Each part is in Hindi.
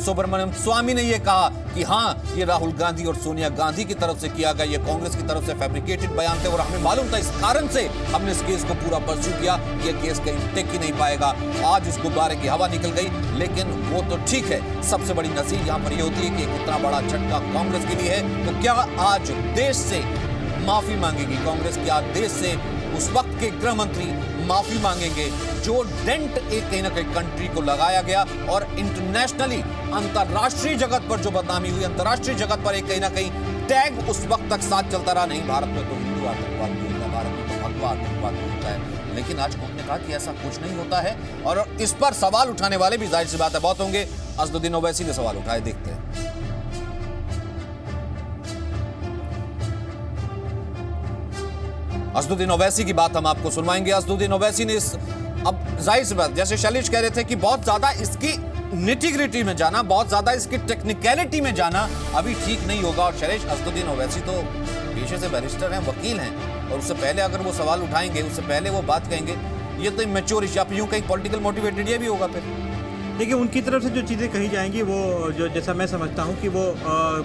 सुब्रमण्यम स्वामी ने यह कहा कि हाँ, ये राहुल गांधी और सोनिया गांधी की तरफ से किया गया, ये कांग्रेस की तरफ से फैब्रिकेटेड बयान थे और हमें मालूम था, इस कारण से हमने इस केस को पूरा परस्यू किया, ये केस कहीं टिक ही नहीं पाएगा। आज इस गुब्बारे की हवा निकल गई, लेकिन वो तो ठीक है। सबसे बड़ी नसीब यहाँ पर यह होती है कि एक इतना बड़ा झटका कांग्रेस के लिए है, तो क्या आज देश से माफी मांगेगी कांग्रेस? क्या देश से उस वक्त के गृह मंत्री माफी मांगेंगे जो डेंट एक कहीं ना कहीं कंट्री को लगाया गया और इंटरनेशनली अंतरराष्ट्रीय जगत पर जो बदनामी हुई, अंतरराष्ट्रीय जगत पर एक कहीं ना कहीं टैग उस वक्त तक साथ चलता रहा, नहीं भारत में तो हिंदू आतंकवाद भी होता है, भारत में तो भगवा आतंकवाद भी होता है। लेकिन आज कोर्ट ने कहा कि ऐसा कुछ नहीं होता है और इस पर सवाल उठाने वाले भी जाहिर सी बात है बहुत होंगे। असदुद्दीन ओवैसी ने सवाल उठाए, देखते हैं। असदुद्दीन ओवैसी की बात हम आपको सुनवाएंगे। असदुद्दीन ओवैसी ने इस, अब जाहिर सी बात, जैसे शैलेश कह रहे थे कि बहुत ज्यादा इसकी निटी-ग्रिटी में जाना, बहुत ज्यादा इसकी टेक्निकलिटी में जाना अभी ठीक नहीं होगा। और शैलेश, असदुद्दीन ओवैसी तो पेशे से बैरिस्टर हैं, वकील हैं, और उससे पहले अगर वो सवाल उठाएंगे, उससे पहले वो बात कहेंगे, ये तो इमेच्योर या यूं कहीं पॉलिटिकल मोटिवेटेड ये भी होगा। फिर देखिए, उनकी तरफ से जो चीज़ें कही जाएंगी वो जो, जैसा मैं समझता हूँ कि वो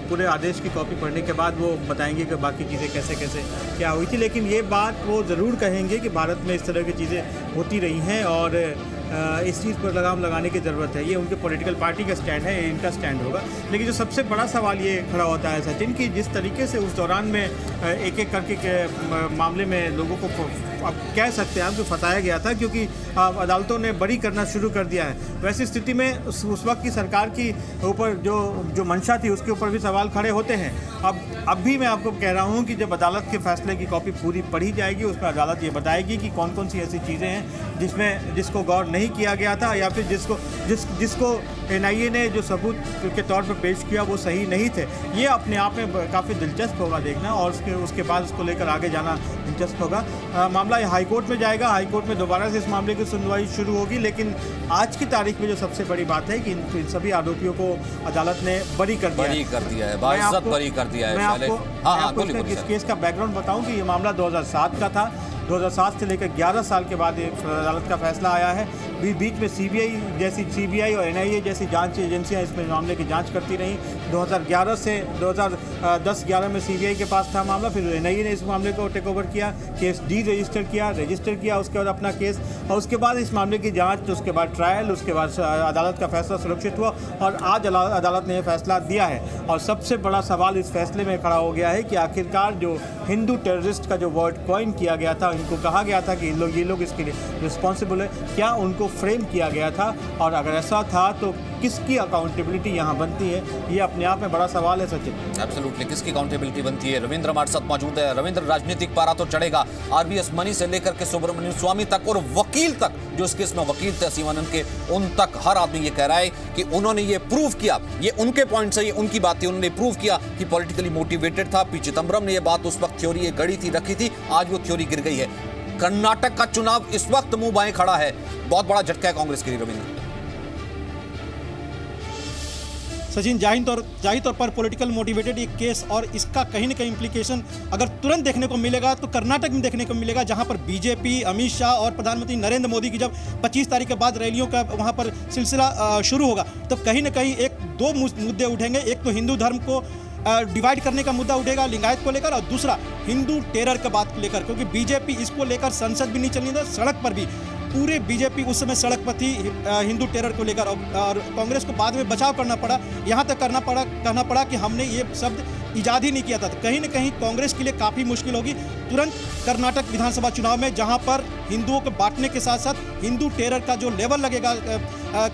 पूरे आदेश की कॉपी पढ़ने के बाद वो बताएंगे कि बाकी चीज़ें कैसे कैसे क्या हुई थी। लेकिन ये बात वो ज़रूर कहेंगे कि भारत में इस तरह की चीज़ें होती रही हैं और इस चीज़ पर लगाम लगाने की ज़रूरत है। ये उनके पॉलिटिकल पार्टी का स्टैंड है, इनका स्टैंड होगा। लेकिन जो सबसे बड़ा सवाल ये खड़ा होता है सचिन, कि जिस तरीके से उस दौरान में एक एक करके के मामले में लोगों को अब कह सकते हैं आप कि फंसाया गया था, क्योंकि अदालतों ने बरी करना शुरू कर दिया है। वैसी स्थिति में उस वक्त की सरकार की ऊपर जो मंशा थी उसके ऊपर भी सवाल खड़े होते हैं। अब भी मैं आपको कह रहा हूँ कि जब अदालत के फैसले की कॉपी पूरी पढ़ी जाएगी, उसमें अदालत ये बताएगी कि कौन कौन सी ऐसी चीज़ें हैं जिसको गौर नहीं किया गया था, या फिर जिसको NIA ने जो सबूत के तौर पर पेश किया वो सही नहीं थे। ये अपने आप में काफ़ी दिलचस्प होगा देखना, और उसके बाद उसको लेकर आगे जाना दिलचस्प होगा। मामला हाईकोर्ट में जाएगा, हाईकोर्ट में दोबारा से इस मामले की सुनवाई शुरू होगी। लेकिन आज की तारीख में जो सबसे बड़ी बात है कि इन सभी आरोपियों को अदालत ने बरी कर दिया है, बाइज्जत बरी कर दिया है। मैं आपको इस केस का बैकग्राउंड बताऊं कि ये मामला 2007 का था। 2007 से लेकर 11 साल के बाद अदालत का फैसला आया है। बीच में CBI और NIA जैसी जांच एजेंसियां इस मामले की जांच करती रहीं। 2011 से 2010-11 में CBI के पास था मामला, फिर NIA ने इस मामले को टेक ओवर किया, केस रजिस्टर किया, उसके बाद अपना केस, और उसके बाद इस मामले की जांच, उसके बाद ट्रायल, उसके बाद अदालत का फैसला सुरक्षित हुआ और आज अदालत ने यह फैसला दिया है। और सबसे बड़ा सवाल इस फैसले में खड़ा हो गया है कि आखिरकार जो हिंदू टेररिस्ट का जो वर्ड कॉइन किया गया था, इनको कहा गया था कि ये लोग इसके लिए रिस्पॉन्सिबल है, क्या उनको फ्रेम किया गया था? और अगर ऐसा था तो किसकी अकाउंटेबिलिटी यहाँ बनती है? ये अपने आप में बड़ा सवाल है सचिन। एब्सोल्युटली, किसकी अकाउंटेबिलिटी बनती है? रविंद्र हमारे साथ मौजूद है। रविंद्र, राजनीतिक पारा तो चढ़ेगा, RVS मनी से लेकर के सुब्रमण्यम स्वामी तक और वकील तक, जो इस केस में वकील थे शिवानंद के, उन तक हर आदमी ये कह रहा है कि उन्होंने ये प्रूव किया, ये उनके पॉइंट्स है, ये उनकी बात थी, उन्होंने प्रूव किया कि पॉलिटिकली मोटिवेटेड था। पी चिदम्बरम ने ये बात उस वक्त थ्योरी ये गढ़ी थी, रखी थी, आज वो थ्योरी गिर गई है। कर्नाटक का चुनाव इस वक्त मुंह बाएं खड़ा है, बहुत बड़ा झटका है कांग्रेस के लिए। रविंद्र सचिन, जाहिर तौर पर पॉलिटिकल मोटिवेटेड एक केस, और इसका कहीं ना कहीं इम्प्लीकेशन अगर तुरंत देखने को मिलेगा तो कर्नाटक में देखने को मिलेगा, जहां पर बीजेपी, अमित शाह और प्रधानमंत्री नरेंद्र मोदी की जब 25 तारीख के बाद रैलियों का वहां पर सिलसिला शुरू होगा, तो कहीं ना कहीं दो मुद्दे उठेंगे। एक तो हिंदू धर्म को डिवाइड करने का मुद्दा उठेगा लिंगायत को लेकर, और दूसरा हिंदू टेरर का बात को लेकर, क्योंकि बीजेपी इसको लेकर संसद भी नहीं चलनी था, सड़क पर भी पूरे बीजेपी उस समय सड़क पर थी हिंदू टेरर को लेकर, और कांग्रेस को बाद में बचाव करना पड़ा, यहाँ तक कहना पड़ा कि हमने ये शब्द ईजाद ही नहीं किया था। तो कहीं ना कहीं कांग्रेस के लिए काफ़ी मुश्किल होगी तुरंत कर्नाटक विधानसभा चुनाव में, जहाँ पर हिंदुओं को बांटने के साथ साथ हिंदू टेरर का जो लेवल लगेगा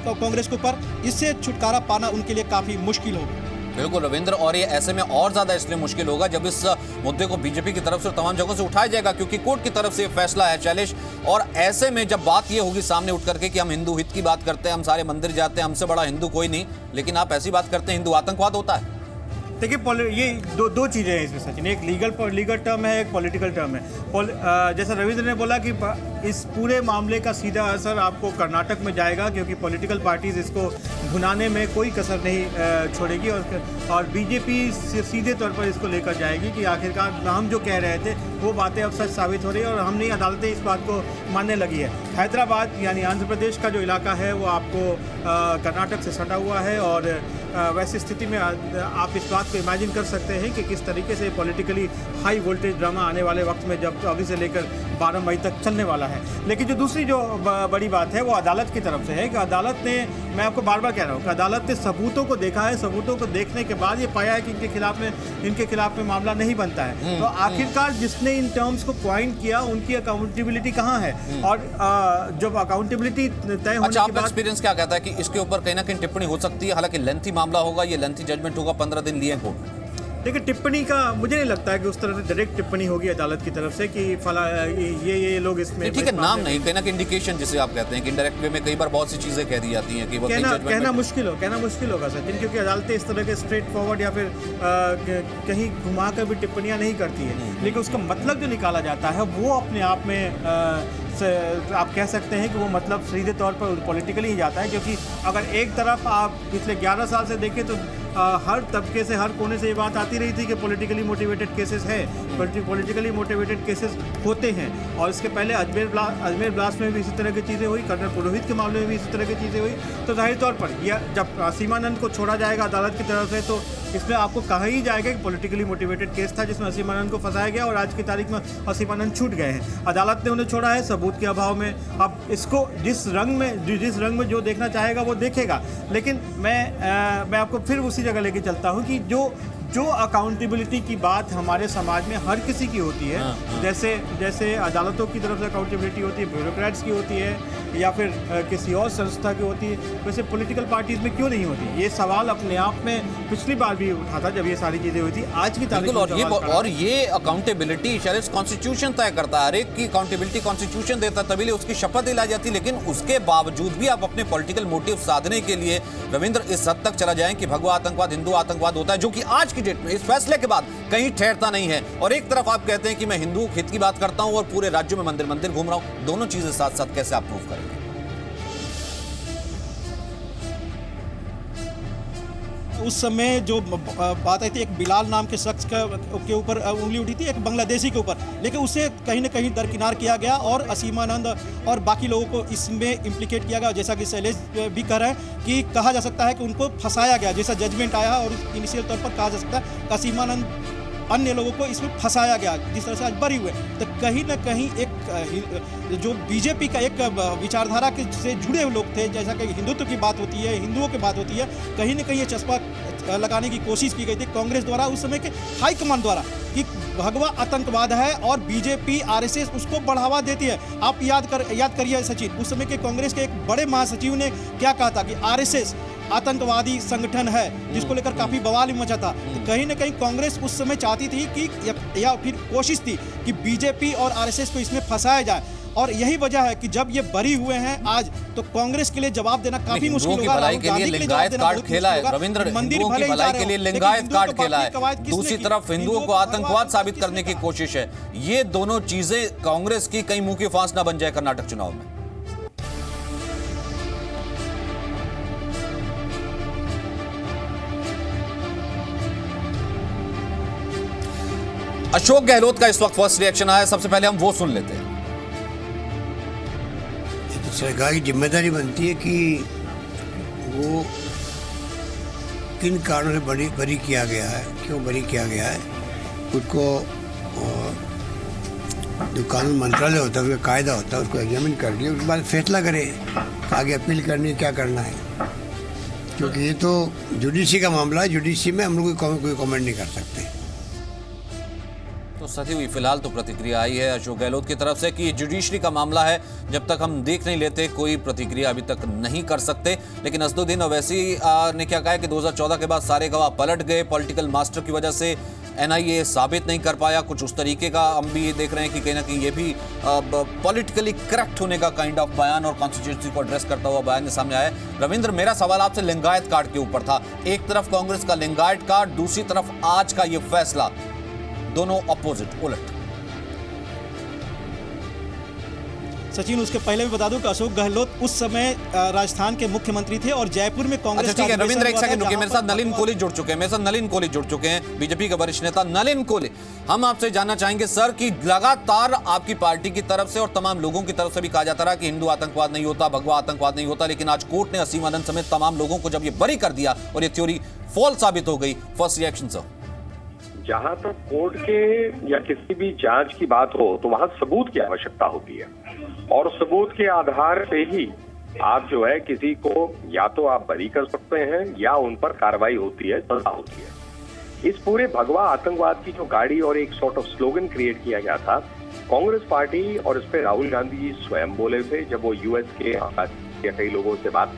कांग्रेस के ऊपर, इससे छुटकारा पाना उनके लिए काफ़ी मुश्किल होगा। बिल्कुल रविंद्र, और ये ऐसे में और ज्यादा इसलिए मुश्किल होगा जब इस मुद्दे को बीजेपी की तरफ से तमाम जगहों से उठाया जाएगा, क्योंकि कोर्ट की तरफ से फैसला है शैलेश। और ऐसे में जब बात ये होगी सामने उठ करके कि हम हिंदू हित की बात करते हैं, हम सारे मंदिर जाते हैं, हमसे बड़ा हिंदू कोई नहीं, लेकिन आप ऐसी बात करते हैं हिंदू आतंकवाद होता है। देखिए, ये दो चीज़ें हैं इसमें सचिन, एक लीगल टर्म है, एक पॉलिटिकल टर्म है। जैसा रविंद्र ने बोला कि इस पूरे मामले का सीधा असर आपको कर्नाटक में जाएगा, क्योंकि पॉलिटिकल पार्टीज इसको भुनाने में कोई कसर नहीं छोड़ेगी और बीजेपी सीधे तौर पर इसको लेकर जाएगी कि आखिरकार हम जो कह रहे थे वो बातें अब सच साबित हो रही है और हमने अदालतें इस बात को मानने लगी है। हैदराबाद यानी आंध्र प्रदेश का जो इलाका है वो आपको कर्नाटक से सटा हुआ है और वैसी स्थिति में आप इस बात को इमेजिन कर सकते हैं कि किस तरीके से पॉलिटिकली हाई वोल्टेज ड्रामा आने वाले वक्त में जब अभी से लेकर 12 मई तक चलने वाला है। लेकिन जो दूसरी जो बड़ी बात है वो अदालत की तरफ से है कि अदालत ने, मैं आपको बार बार कह रहा हूँ कि अदालत ने सबूतों को देखा है, सबूतों को देखने के बाद ये पाया है कि इनके खिलाफ में मामला नहीं बनता है। तो आखिरकार जिसने इन टर्म्स को पॉइंट किया उनकी अकाउंटेबिलिटी कहाँ है और जब अकाउंटेबिलिटी तय होने अच्छा, के बाद एक्सपीरियंस क्या कहता है कि इसके ऊपर कहीं ना कहीं टिप्पणी हो सकती है? हालांकि लेंथी मामला होगा, ये लेंथी जजमेंट होगा, 15 दिन लिए कोर्ट में। देखिए, टिप्पणी का मुझे नहीं लगता है कि उस तरह से डायरेक्ट टिप्पणी होगी अदालत की तरफ से कि फला ये लोग इसमें, ठीक है, नाम नहीं, कहना कि इंडिकेशन जिसे आप कहते हैं कि इनडायरेक्ट वे में कई बार बहुत सी चीजें कह दी जाती हैं कि वो कहना मुश्किल होगा सचिन, क्योंकि अदालतें इस तरह के स्ट्रेट फॉरवर्ड या फिर कहीं घुमा कर भी टिप्पणियां नहीं करती है, लेकिन उसका मतलब जो निकाला जाता है वो अपने आप में आप कह सकते हैं कि वो मतलब सीधे तौर पर पॉलिटिकली ही जाता है। क्योंकि अगर एक तरफ आप पिछले 11 साल से देखें तो हर तबके से, हर कोने से ये बात आती रही थी कि पॉलिटिकली मोटिवेटेड केसेस है, पॉलिटिकली मोटिवेटेड केसेस होते हैं। और इसके पहले अजमेर ब्लास्ट में भी इसी तरह की चीज़ें हुई, कर्नल पुरोहित के मामले में भी इसी तरह की चीज़ें हुई। तो जाहिर तौर पर यह जब असीमानंद को छोड़ा जाएगा अदालत की तरफ से तो इसमें आपको कहा ही जाएगा कि पॉलिटिकली मोटिवेटेड केस था जिसमें असीमानंद को फंसाया गया और आज की तारीख में असीमानंद छूट गए हैं। अदालत ने उन्हें छोड़ा है सबूत के अभाव में। अब इसको जिस रंग में जो देखना चाहेगा वो देखेगा, लेकिन मैं आपको फिर उसी जगह लेके चलता हूँ कि जो अकाउंटेबिलिटी की बात हमारे समाज में हर किसी की होती है, जैसे अदालतों की तरफ से अकाउंटेबिलिटी होती है, ब्यूरोक्रेट्स की होती है या फिर किसी और संस्था की होती है, वैसे पॉलिटिकल पार्टीज में क्यों नहीं होती? ये सवाल अपने आप में पिछली बार भी उठा था जब ये सारी चीजें हुई थी। आज की तारीख में और ये अकाउंटेबिलिटी शायद कॉन्स्टिट्यूशन तय करता है, हर एक की अकाउंटेबिलिटी कॉन्स्टिट्यूशन देता है, तभी उसकी शपथ दिलाई जाती है। लेकिन उसके बावजूद भी आप अपने पॉलिटिकल मोटिव साधने के लिए रविंद्र इस हद तक चला जाएं कि भगवा आतंकवाद हिंदू आतंकवाद होता है, जो कि आज की डेट में इस फैसले के बाद कहीं ठहरता नहीं है। और एक तरफ आप कहते हैं कि मैं हिंदू हित की बात करता हूं और पूरे राज्यों में मंदिर घूम रहा हूं, दोनों चीजें साथ साथ कैसे आप प्रूव करेंगे? उस समय जो बात आई थी, एक बिलाल नाम के शख्स के ऊपर उंगली उठी थी, एक बांग्लादेशी के ऊपर, लेकिन उसे कहीं ना कहीं दरकिनार किया गया और असीमानंद और बाकी लोगों को इसमें इम्प्लीकेट किया गया। जैसा कि शैलेश भी कह रहे हैं कि कहा जा सकता है कि उनको फंसाया गया, जैसा जजमेंट आया और इनिशियल तौर पर कहा जा सकता है कि असीमानंद अन्य लोगों को इसमें फंसाया गया, जिस तरह से आज बरी हुए। तो कहीं ना कहीं एक जो बीजेपी का एक विचारधारा के से जुड़े हुए लोग थे, जैसा कि हिंदुत्व की बात होती है, हिंदुओं की बात होती है, कहीं ना कहीं ये चस्पा लगाने की कोशिश की गई थी कांग्रेस द्वारा, उस समय के हाईकमान द्वारा, कि भगवा आतंकवाद है और बीजेपी आरएसएस उसको बढ़ावा देती है। आप याद करिए सचिन, उस समय के कांग्रेस के एक बड़े महासचिव ने क्या कहा था कि आरएसएस आतंकवादी संगठन है, जिसको लेकर काफी बवाल मचा था। तो कहीं ना कहीं कांग्रेस उस समय चाहती थी कि या फिर कोशिश थी कि बीजेपी और आरएसएस को इसमें फंसाया जाए, और यही वजह है कि जब ये बरी हुए हैं आज, तो कांग्रेस के लिए जवाब देना काफी मुश्किल होगा। भलाई के लिए लिंगायत कार्ड खेला है रविंद्र, हिंदुओं की भलाई के लिए लिंगायत कार्ड खेला है, दूसरी तरफ हिंदुओं को आतंकवाद साबित करने की कोशिश है। ये दोनों चीजें कांग्रेस की कहीं मुंह की फांस ना बन जाए कर्नाटक चुनाव में। अशोक गहलोत का इस वक्त फर्स्ट रिएक्शन आया, सबसे पहले हम वो सुन लेते हैं। सरकार की जिम्मेदारी बनती है कि वो किन कारणों से बरी किया गया है, क्यों बरी किया गया है, उसको जो कानून मंत्रालय होता है, उसका कायदा होता है, उसको एग्जामिन करके उसके बाद फैसला करे आगे अपील करनी है, क्या करना है। क्योंकि ये तो जुडिशरी का मामला है, जुडिशरी में हम लोग कोई कमेंट नहीं कर सकते। तो सती हुई फिलहाल तो प्रतिक्रिया आई है अशोक गहलोत की तरफ से कि जुडिशरी का मामला है, जब तक हम देख नहीं लेते कोई प्रतिक्रिया अभी तक नहीं कर सकते। लेकिन असदुद्दीन ओवैसी ने क्या कहा कि 2014 के बाद सारे गवाह पलट गए, पॉलिटिकल मास्टर की वजह से एनआईए साबित नहीं कर पाया, कुछ उस तरीके का हम भी ये देख रहे हैं कि कहीं ना कहीं ये भी पॉलिटिकली करेक्ट होने का काइंड ऑफ बयान और कॉन्स्टिट्यूंसी को एड्रेस करता हुआ बयान सामने आया। रविंद्र, मेरा सवाल आपसे लिंगायत कार्ड के ऊपर था। एक तरफ कांग्रेस का लिंगायत कार्ड, दूसरी तरफ आज का ये फैसला, दोनों अपोजिट, उलट। सचिन, उसके पहले भी बता दूं कि अशोक गहलोत उस समय राजस्थान के मुख्यमंत्री थे और जयपुर में कांग्रेस अच्छा ठीक है रविंद्र, एक सेकंड रुकिए, मेरे साथ नलिन कोहली जुड़ चुके हैं, बीजेपी के वरिष्ठ नेता नलिन कोहली। हम आपसे जानना चाहेंगे सर कि लगातार आपकी पार्टी की तरफ से और तमाम लोगों की तरफ से भी कहा जाता रहा कि हिंदू आतंकवाद नहीं होता, भगवा आतंकवाद नहीं होता, लेकिन आज कोर्ट ने असीम आनंद समेत तमाम लोगों को जब ये बरी कर दिया और ये थ्योरी फॉल्स साबित हो गई, फर्स्ट रिएक्शन सर? जहां तक कोर्ट के या किसी भी जांच की बात हो तो वहां सबूत की आवश्यकता होती है और सबूत के आधार पे ही आप जो है किसी को या तो आप बरी कर सकते हैं या उन पर कार्रवाई होती है, सजा होती है। इस पूरे भगवा आतंकवाद की जो गाड़ी और एक सॉर्ट ऑफ स्लोगन क्रिएट किया गया था, कांग्रेस पार्टी और इस पे राहुल गांधी जी स्वयं बोले थे जब वो यूएस के कई लोगों से बात,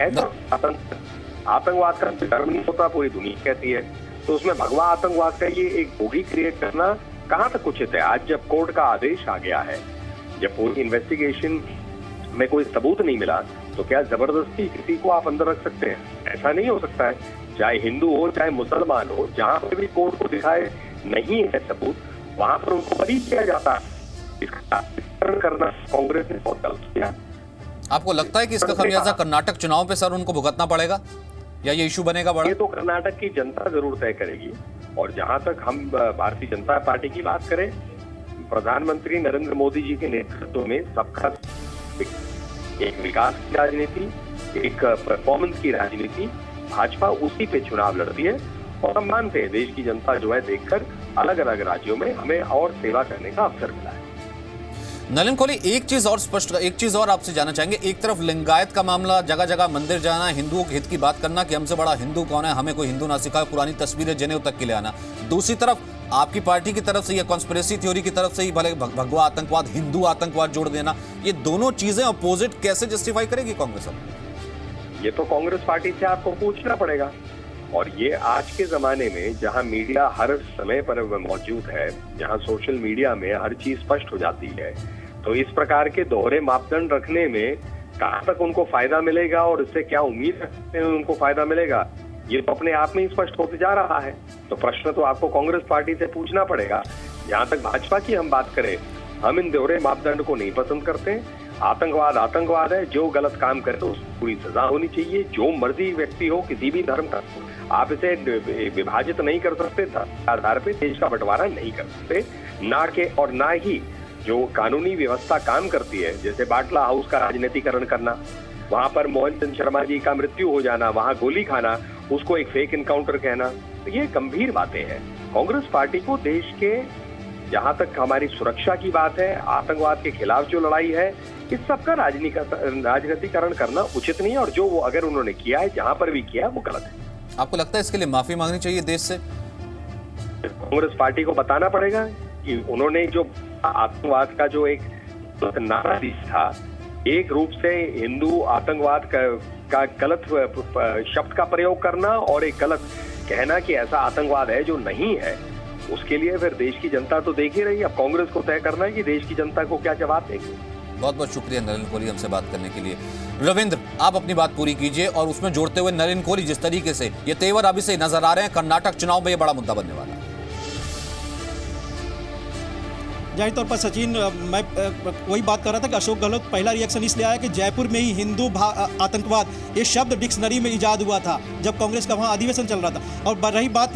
ऐसा आतंकवाद का डर नहीं होता, पूरी दुनिया कहती है, तो उसमें भगवा आतंकवाद का ये एक बोगी क्रिएट करना कहां तक उचित है? आज जब कोर्ट का आदेश आ गया है, जब पूरी इन्वेस्टिगेशन में कोई सबूत नहीं मिला, तो क्या जबरदस्ती किसी को आप अंदर रख सकते हैं? ऐसा नहीं हो सकता है। चाहे हिंदू हो चाहे मुसलमान हो, जहां पर भी कोर्ट को दिखाए नहीं है सबूत, वहां पर उनको बरी किया जाता है। इसका करना कांग्रेस ने बहुत गलत किया। आपको लगता है कि इसका खमियाजा कर्नाटक चुनाव पे सर उनको भुगतना पड़ेगा या ये इशू बनेगा बड़ा? ये तो कर्नाटक की जनता जरूर तय करेगी। और जहां तक हम भारतीय जनता पार्टी की बात करें, प्रधानमंत्री नरेंद्र मोदी जी के नेतृत्व में सबका एक विकास की राजनीति, एक परफॉर्मेंस की राजनीति, भाजपा उसी पे चुनाव लड़ती है और हम मानते हैं देश की जनता जो है देखकर अलग अलग राज्यों में हमें और सेवा करने का अवसर मिला है। नलिन कोहली, एक चीज और आपसे जानना चाहेंगे। एक तरफ लिंगायत का मामला, जगह जगह मंदिर जाना, हिंदुओं के हित की बात करना कि हमसे बड़ा हिंदू कौन है, हमें कोई हिंदू ना सिखाए, पुरानी तस्वीरें जनेऊ तक के ले आना। दूसरी तरफ आपकी पार्टी की तरफ से या कॉन्स्पिरेसी थ्योरी की तरफ से ही भले भगवा आतंकवाद, हिंदू आतंकवाद जोड़ देना, ये दोनों चीजें अपोजिट कैसे जस्टिफाई करेगी कांग्रेस? ये तो कांग्रेस पार्टी से आपको पूछना पड़ेगा। और ये आज के जमाने में जहां मीडिया हर समय पर मौजूद है, जहां सोशल मीडिया में हर चीज स्पष्ट हो जाती है, तो इस प्रकार के दोहरे मापदंड रखने में कहां तक उनको फायदा मिलेगा और इससे क्या उम्मीद रखते हैं उनको फायदा मिलेगा, ये तो अपने आप में ही स्पष्ट होते जा रहा है। तो प्रश्न तो आपको कांग्रेस पार्टी से पूछना पड़ेगा। जहां तक भाजपा की हम बात करें, हम इन दोहरे मापदंड को नहीं पसंद करते। आतंकवाद आतंकवाद है, जो गलत काम करे तो उसको पूरी सजा होनी चाहिए। जो मर्जी व्यक्ति हो, किसी भी धर्म का, आप इसे विभाजित नहीं कर सकते, आधार पे देश का बंटवारा नहीं कर सकते। ना ही जो कानूनी व्यवस्था काम करती है, जैसे बाटला हाउस का राजनीतिकरण करना, वहां पर मोहन चंद शर्मा जी का मृत्यु हो जाना, वहां गोली खाना, उसको एक फेक इनकाउंटर कहना, तो ये गंभीर बातें हैं। कांग्रेस पार्टी को देश के, जहां तक हमारी सुरक्षा की बात है, आतंकवाद के खिलाफ जो लड़ाई है, इस सब का राजनीतिकरण करना उचित नहीं है। और जो वो अगर उन्होंने किया है, जहां पर भी किया है, वो गलत है। आपको लगता है इसके लिए माफी मांगनी चाहिए देश से? कांग्रेस पार्टी को बताना पड़ेगा कि उन्होंने जो आतंकवाद का जो एक नारा दिया था, एक रूप से हिंदू आतंकवाद का गलत शब्द का प्रयोग करना और एक गलत कहना कि ऐसा आतंकवाद है जो नहीं है, उसके लिए फिर देश की जनता तो देख ही रही है। अब कांग्रेस को तय करना है कि देश की जनता को क्या जवाब देगी। बहुत बहुत शुक्रिया नलिन कोहली हमसे बात करने के लिए। रविंद्र, आप अपनी बात पूरी कीजिए और उसमें जोड़ते हुए नलिन कोहली जिस तरीके से ये तेवर अभी से नजर आ रहे हैं, कर्नाटक चुनाव में ये बड़ा मुद्दा बनने वाला है। जाहिर तौर पर सचिन, मैं वही बात कर रहा था कि अशोक गहलोत पहला रिएक्शन इसलिए आया कि जयपुर में ही हिंदू आतंकवाद ये शब्द डिक्शनरी में इजाद हुआ था जब कांग्रेस का वहाँ अधिवेशन चल रहा था। और रही बात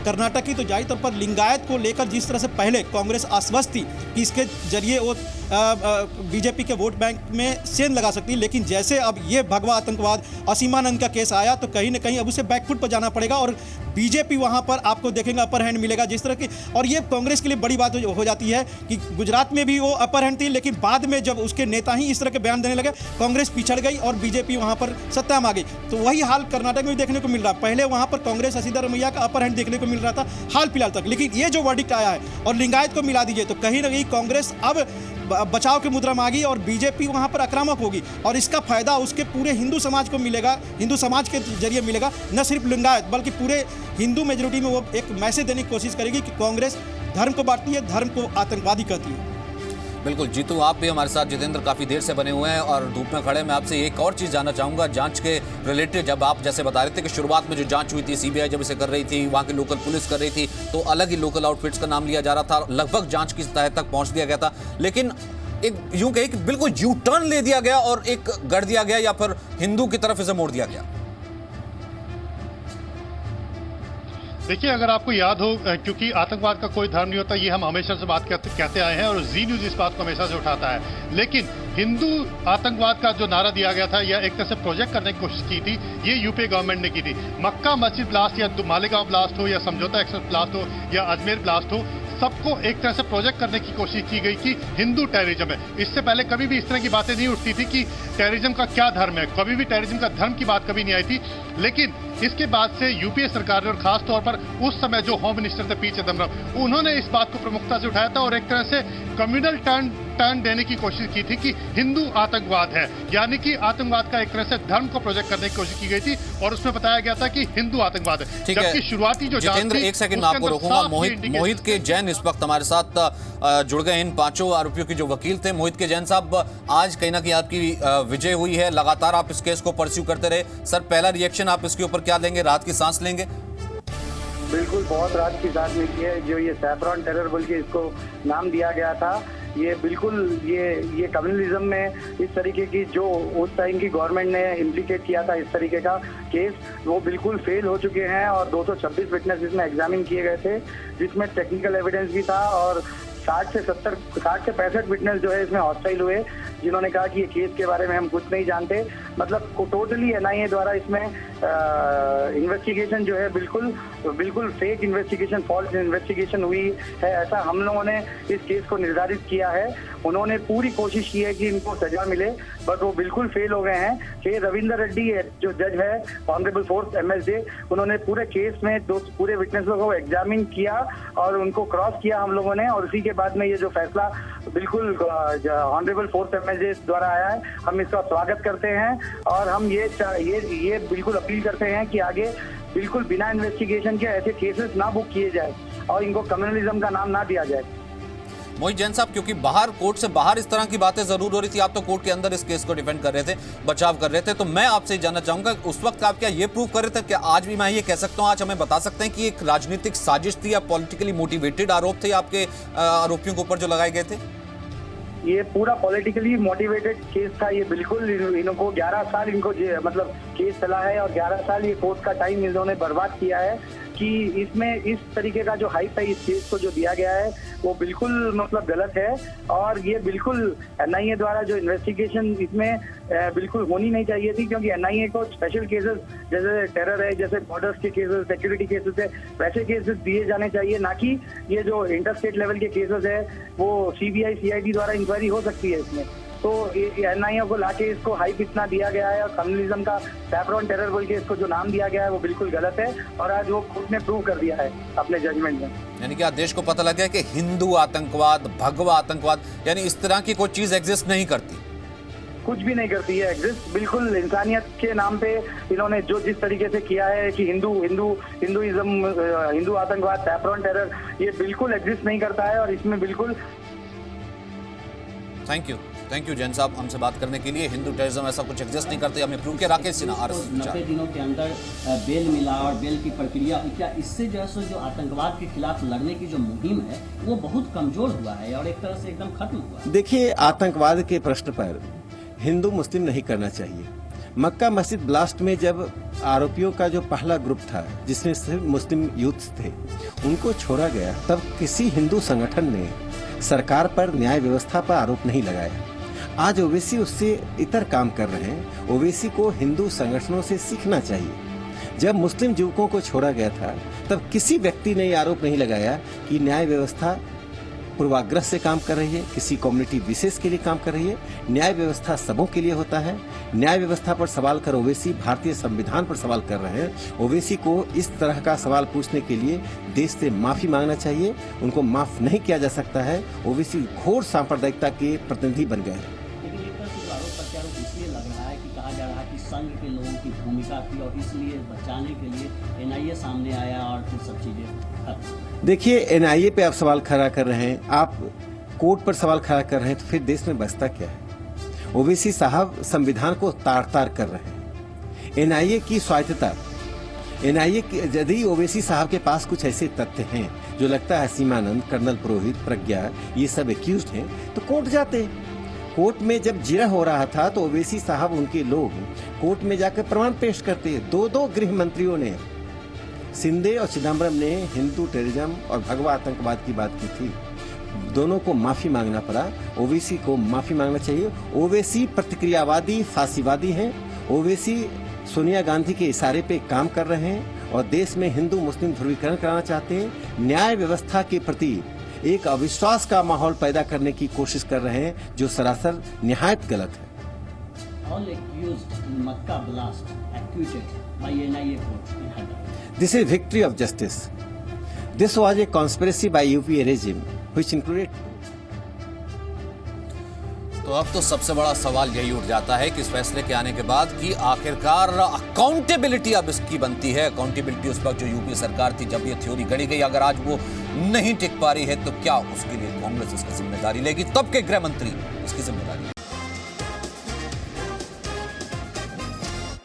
कर्नाटक की, तो जाहिर तौर पर लिंगायत को लेकर जिस तरह से पहले कांग्रेस आश्वस्त थी कि इसके जरिए वो बीजेपी के वोट बैंक में सेंध लगा सकती है, लेकिन जैसे अब ये भगवा आतंकवाद असीमानंद का केस आया तो कहीं ना कहीं अब उसे बैकफुट पर जाना पड़ेगा और बीजेपी वहां पर आपको देखेंगे अपर हैंड मिलेगा जिस तरह की। और ये कांग्रेस के लिए बड़ी बात हो जाती है कि गुजरात में भी वो अपर हैंड थी, लेकिन बाद में जब उसके नेता ही इस तरह के बयान देने लगे, कांग्रेस पिछड़ गई और बीजेपी वहां पर सत्ता में आ गई। तो वही हाल कर्नाटक में भी देखने को मिल रहा है। पहले वहां पर कांग्रेस सिद्धारमैया का अपर हैंड देखने को मिल रहा था हाल फिलहाल तक, लेकिन ये जो वर्डिक्ट आया है और लिंगायत को मिला दीजिए तो कहीं ना कहीं कांग्रेस अब बचाव की मुद्रा में आ गई और बीजेपी वहां पर आक्रामक होगी और इसका फायदा उसके पूरे हिंदू समाज को मिलेगा, हिंदू समाज के जरिए मिलेगा। न सिर्फ लिंगायत बल्कि पूरे हिंदू मेजोरिटी में वो एक मैसेज देने की कोशिश करेगी कि कांग्रेस धर्म को बांटती है, धर्म को आतंकवादी कहती है। बिल्कुल जीतू, आप भी हमारे साथ जितेंद्र काफी देर से बने हुए हैं और धूप में खड़े। मैं आपसे एक और चीज जानना चाहूंगा जांच के रिलेटेड। जब आप जैसे बता रहे थे कि शुरुआत में जो जांच हुई थी सीबीआई जब इसे कर रही थी, वहां की लोकल पुलिस कर रही थी, तो अलग ही लोकल आउटफिट्स का नाम लिया जा रहा था, लगभग जांच की तह तक पहुंच दिया गया था, लेकिन एक यूं कहे कि बिल्कुल यू टर्न ले दिया गया और एक गढ़ दिया गया या फिर हिंदू की तरफ इसे मोड़ दिया गया। देखिए, अगर आपको याद हो, क्योंकि आतंकवाद का कोई धर्म नहीं होता, ये हम हमेशा से बात कहते आए हैं और जी न्यूज इस बात को हमेशा से उठाता है। लेकिन हिंदू आतंकवाद का जो नारा दिया गया था या एक तरह से प्रोजेक्ट करने की कोशिश की थी, ये यूपी गवर्नमेंट ने की थी। मक्का मस्जिद ब्लास्ट या मालेगांव ब्लास्ट हो या समझौता एक्सप्रेस ब्लास्ट हो या अजमेर ब्लास्ट हो, सबको एक तरह से प्रोजेक्ट करने की कोशिश की गई कि हिंदू टेररिज्म है। इससे पहले कभी भी इस तरह की बातें नहीं उठती थी कि टेररिज्म का क्या धर्म है, कभी भी टेररिज्म का धर्म की बात कभी नहीं आई थी। लेकिन इसके बाद से यूपीए सरकार ने, और खास तौर पर उस समय जो होम मिनिस्टर थे पी चिदम्बरम, उन्होंने इस बात को प्रमुखता से उठाया था और एक तरह से कम्युनल टर्न देने की कोशिश की थी कि हिंदू आतंकवाद है, यानी कि आतंकवाद का एक तरह से धर्म को प्रोजेक्ट करने की कोशिश की गई थी और उसमें बताया गया था कि हिंदू आतंकवाद है। जबकि शुरुआती जो जितेंद्र, एक सेकंड में आपको रोकूंगा। मोहित के जैन इस वक्त हमारे साथ जुड़ गए, इन 5 आरोपियों के जो वकील थे। मोहित के जैन साहब, आज कहीं ना कहीं आपकी विजय हुई है, लगातार आप इस केस को परस्यू करते रहे। सर, पहला रिएक्शन आप इसके ऊपर क्या लेंगे, राहत की सांस लेंगे? बिल्कुल, बहुत राहत की सांस मिली है। जो ये सैफरॉन टेरर बोल के इसको नाम दिया गया था, ये बिल्कुल ये कम्युनलिज्म में इस तरीके की जो उस टाइम की गवर्नमेंट ने इम्प्लीकेट किया था इस तरीके का केस, वो बिल्कुल फेल हो चुके हैं। और 226 विटनेस इसमें एग्जामिन किए गए थे, जिसमें टेक्निकल एविडेंस भी था और 60 से 65 विटनेस जो है इसमें हॉस्टाइल हुए, जिन्होंने कहा कि ये केस के बारे में हम कुछ नहीं जानते। मतलब टोटली एनआईए द्वारा इसमें इन्वेस्टिगेशन जो है बिल्कुल फेक इन्वेस्टिगेशन, फॉल्स इन्वेस्टिगेशन हुई है, ऐसा हम लोगों ने इस केस को निर्धारित किया है। उन्होंने पूरी कोशिश की है कि इनको सजा मिले, बट वो बिल्कुल फेल हो गए हैं। के रविंदर रेड्डी जो जज है, ऑनरेबल 4th MSJ, उन्होंने पूरे केस में पूरे विटनेसों को एग्जामिन किया और उनको क्रॉस किया हम लोगों ने, और उसी के बाद में ये जो फैसला बिल्कुल ऑनरेबल 4th MSJ द्वारा आया है, हम इसका स्वागत करते हैं। और हम ये बिल्कुल अपील करते हैं कि आगे बिल्कुल बिना इन्वेस्टिगेशन के ऐसे केसेस ना बुक किए जाए और इनको कम्युनलिज्म का नाम ना दिया जाए। मोहित जैन साहब, क्योंकि बाहर, कोर्ट से बाहर इस तरह की बातें जरूर हो रही थी, आप तो कोर्ट के अंदर इस केस को डिफेंड कर रहे थे, बचाव कर रहे थे, तो मैं आपसे जानना चाहूंगा उस वक्त आप क्या ये प्रूव कर रहे थे, क्या आज भी मैं ये कह सकता हूं, आज हमें बता सकते हैं कि एक राजनीतिक साजिश थी या पॉलिटिकली मोटिवेटेड आरोप थे आपके आरोपियों के ऊपर जो लगाए गए थे? ये पूरा पॉलिटिकली मोटिवेटेड केस था। ये बिल्कुल इनको 11 साल मतलब केस चला है और 11 साल ये कोर्ट का टाइम इन्होंने बर्बाद किया है कि इसमें इस तरीके का जो हाइप है इस केस को जो दिया गया है वो बिल्कुल मतलब गलत है। और ये बिल्कुल एनआईए द्वारा जो इन्वेस्टिगेशन इसमें बिल्कुल होनी नहीं चाहिए थी, क्योंकि एनआईए को स्पेशल केसेस जैसे टेरर है, जैसे बॉर्डर्स के केसेस, सिक्योरिटी केसेस है, वैसे केसेस दिए जाने चाहिए, ना कि ये जो इंटरस्टेट लेवल के केसेस है वो सीबीआई सीआईडी द्वारा इंक्वायरी हो सकती है इसमें। तो एनआईए को लाके इसको हाइप इतना दिया गया है और कम्युनलिज्म का सैफरॉन टेरर बोल के इसको जो नाम दिया गया है वो बिल्कुल गलत है, और आज वो कोर्ट ने प्रूव कर दिया है अपने जजमेंट में। यानी कि आज देश को पता लग गया कि हिंदू आतंकवाद, भगवा आतंकवाद, यानी इस तरह की कोई चीज एग्जिस्ट नहीं करती, कुछ भी नहीं करती है एग्जिस्ट। बिल्कुल इंसानियत के नाम पे इन्होंने जो जिस तरीके से किया है कि हिंदुइज्म, हिंदू आतंकवाद, सैफरॉन टेरर, ये बिल्कुल एग्जिस्ट नहीं करता है और इसमें बिल्कुल। थैंक यू जैन साहब हमसे बात करने के लिए। हिंदू टेररिज्म ऐसा कुछ एग्जिस्ट नहीं करते, हमें प्रूव किया। राकेश सिन्हा, 90 दिनों के अंदर बेल मिला और बेल की प्रक्रिया हुई, क्या इससे जो आतंकवाद के खिलाफ लड़ने की जो मुहिम है वो बहुत कमजोर हुआ है और एक तरह से एकदम खत्म हुआ? देखिए, आतंकवाद के प्रश्न पर हिंदू मुस्लिम नहीं करना चाहिए। मक्का मस्जिद ब्लास्ट में जब आरोपियों का जो पहला ग्रुप था जिसमें सिर्फ मुस्लिम यूथ थे, उनको छोड़ा गया, तब किसी हिंदू संगठन ने सरकार पर, न्याय व्यवस्था पर आरोप नहीं लगाया। आज ओवैसी उससे इतर काम कर रहे हैं। ओवैसी को हिंदू संगठनों से सीखना चाहिए। जब मुस्लिम युवकों को छोड़ा गया था तब किसी व्यक्ति ने यह आरोप नहीं लगाया कि न्याय व्यवस्था पूर्वाग्रह से काम कर रही है, किसी कम्युनिटी विशेष के लिए काम कर रही है। न्याय व्यवस्था सबों के लिए होता है। न्याय व्यवस्था पर सवाल कर ओवैसी भारतीय संविधान पर सवाल कर रहे हैं। ओवैसी को इस तरह का सवाल पूछने के लिए देश से माफी मांगना चाहिए। उनको माफ नहीं किया जा सकता है। ओवैसी घोर सांप्रदायिकता के प्रतिनिधि बन गए हैं। संघ के लोगों की भूमिका थी और इसलिए बचाने के लिए एनआईए सामने आया और फिर सब चीजें। देखिए, एनआईए पे आप सवाल खड़ा कर रहे हैं। आप कोर्ट पर सवाल खड़ा कर रहे हैं, तो फिर देश में बचता क्या है? ओवैसी साहब संविधान को तार-तार कर रहे हैं। एनआईए की स्वायत्तता, एनआईए यदि ओवैसी साहब के पास कुछ ऐसे तथ्य हैं जो लगता है सीमानंद, कर्नल पुरोहित, प्रज्ञा ये सब एक्यूज्ड हैं, तो कोर्ट जाते। कोर्ट में जब जिरह हो रहा था तो ओवैसी साहब, उनके लोग कोर्ट में जाकर प्रमाण पेश करते। दो गृह मंत्रियों ने, शिंदे और चिदम्बरम ने हिंदू टेररिज्म और भगवा आतंकवाद की बात की थी। दोनों को माफी मांगना पड़ा। ओवैसी को माफी मांगना चाहिए। ओवैसी प्रतिक्रियावादी, फांसीवादी हैं। ओवैसी सोनिया गांधी के इशारे पे काम कर रहे हैं और देश में हिंदू मुस्लिम ध्रुवीकरण कराना चाहते हैं। न्याय व्यवस्था के प्रति एक अविश्वास का माहौल पैदा करने की कोशिश कर रहे हैं, जो सरासर निहायत गलत है। All accused in Makkah blast acquitted by NIA court in Hyderabad. This is victory of justice. This was a conspiracy by UPA regime, which included. तो अब तो सबसे बड़ा सवाल यही उठ जाता है कि इस फैसले के आने के बाद कि आखिरकार अकाउंटेबिलिटी अब इसकी बनती है। अकाउंटेबिलिटी उस वक्त जो यूपी सरकार थी जब ये थ्योरी गढ़ी गई, अगर आज वो नहीं टिक पा रही है तो क्या उसके लिए कांग्रेस इसकी जिम्मेदारी लेगी? तब के गृह मंत्री इसकी जिम्मेदारी